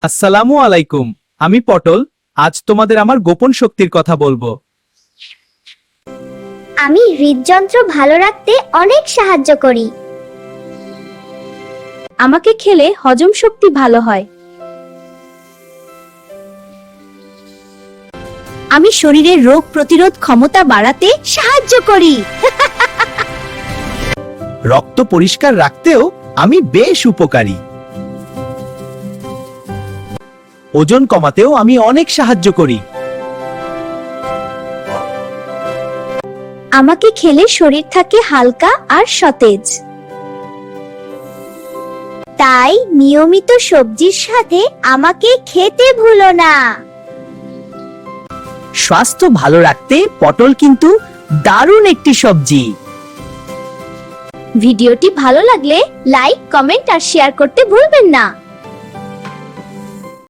আসসালামু আলাইকুম। আমি পটল। আজ তোমাদের আমার গোপন শক্তির কথা বলবো। আমি হৃদযন্ত্র ভালো রাখতে অনেক সাহায্য করি। আমাকে খেলে হজম শক্তি ভালো হয়। আমি শরীরের রোগ প্রতিরোধ ক্ষমতা বাড়াতে সাহায্য করি। রক্ত পরিষ্কার রাখতেও আমি বেশ উপকারী। ওজন কমাতেও আমি অনেক সাহায্য করি। আমাকে খেলে শরীর থাকে হালকা আর সতেজ। তাই নিয়মিত সবজির সাথে আমাকে খেতে ভুলো না। স্বাস্থ্য ভালো রাখতে পটল কিন্তু দারুণ একটি সবজি। ভিডিওটি ভালো লাগলে লাইক, কমেন্ট আর শেয়ার করতে ভুলবেন না।